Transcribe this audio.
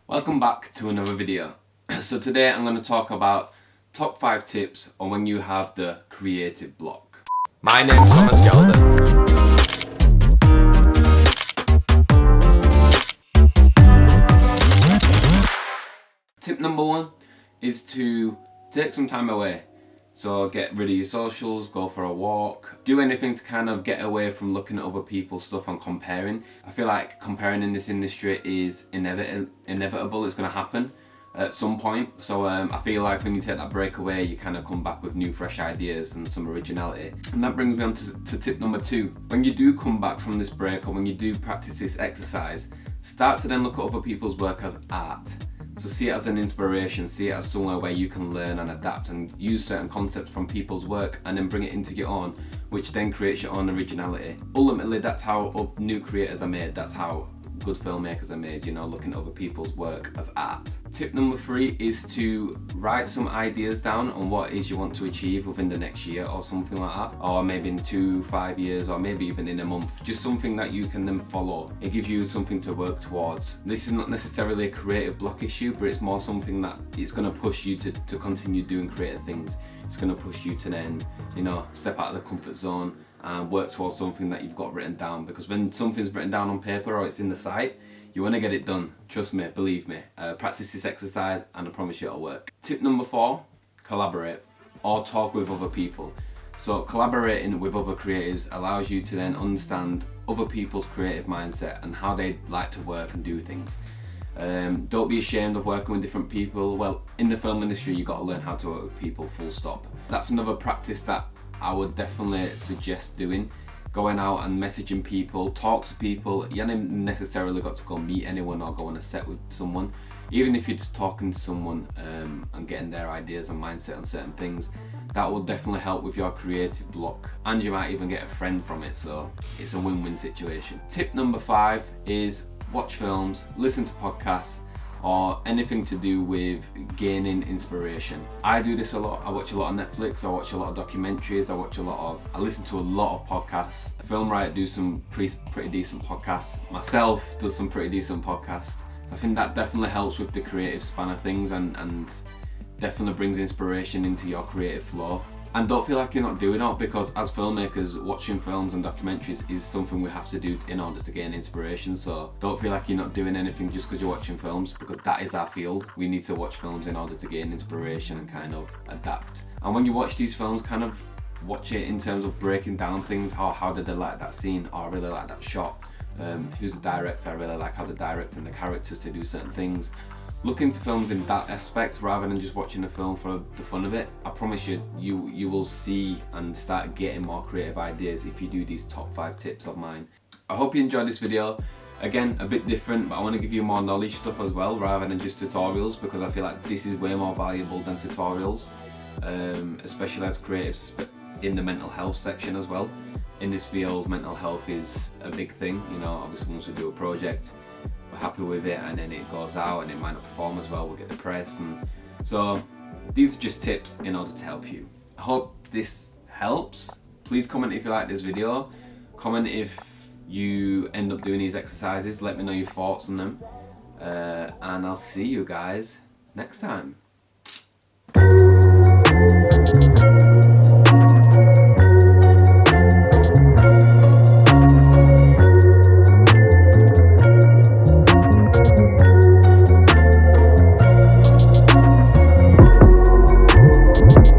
Welcome back to another video. So today I'm going to talk about top 5 tips on when you have the creative block. My name's Gelder. Tip number 1 is to take some time away. So get rid of your socials, go for a walk, do anything to kind of get away from looking at other people's stuff and comparing. I feel like comparing in this industry is inevitable, it's going to happen at some point. So I feel like when you take that break away, you kind of come back with new fresh ideas and some originality. And that brings me on to tip number 2. When you do come back from this break, or when you do practice this exercise, start to then look at other people's work as art. So see it as an inspiration, see it as somewhere where you can learn and adapt and use certain concepts from people's work and then bring it into your own, which then creates your own originality. Ultimately, that's how new creators are made, that's how good filmmakers are made, looking at other people's work as art. Tip number 3 is to write some ideas down on what it is you want to achieve within the next year or something like that, or maybe in 2-5 years, or maybe even in a month. Just something that you can then follow. It gives you something to work towards. This is not necessarily a creative block issue, but it's more something that it's going to push you to continue doing creative things. It's going to push you to then, step out of the comfort zone and work towards something that you've got written down, because when something's written down on paper or it's in the site, you want to get it done. Trust me, believe me. Practice this exercise and I promise you it'll work. Tip number 4, collaborate or talk with other people. So collaborating with other creatives allows you to then understand other people's creative mindset and how they like to work and do things. Don't be ashamed of working with different people. Well, in the film industry, you've got to learn how to work with people, full stop. That's another practice that I would definitely suggest doing. Going out and messaging people, talk to people. You haven't necessarily got to go meet anyone or go on a set with someone. Even if you're just talking to someone and getting their ideas and mindset on certain things, that will definitely help with your creative block. And you might even get a friend from it, so it's a win-win situation. Tip number 5 is watch films, listen to podcasts, or anything to do with gaining inspiration. I do this a lot. I watch a lot of Netflix, I watch a lot of documentaries, I listen to a lot of podcasts. Film Riot do some pretty decent podcasts. Myself does some pretty decent podcasts. I think that definitely helps with the creative span of things and definitely brings inspiration into your creative flow. And don't feel like you're not doing it, because as filmmakers, watching films and documentaries is something we have to do in order to gain inspiration. So don't feel like you're not doing anything just because you're watching films, because that is our field. We need to watch films in order to gain inspiration and kind of adapt. And when you watch these films, kind of watch it in terms of breaking down things. How did they like that scene? Oh, I really like that shot. Who's the director? I really like how they're directing the characters to do certain things. Look into films in that aspect rather than just watching a film for the fun of it. I promise you will see and start getting more creative ideas if you do these top 5 tips of mine. I hope you enjoyed this video. Again, a bit different, but I want to give you more knowledge stuff as well rather than just tutorials, because I feel like this is way more valuable than tutorials, especially as creatives in the mental health section as well. In this field, mental health is a big thing. Obviously once we do a project, we're happy with it and then it goes out and it might not perform as well, we'll get depressed. And so these are just tips in order to help you. I hope this helps. Please comment if you like this video. Comment if you end up doing these exercises. Let me know your thoughts on them. And I'll see you guys next time.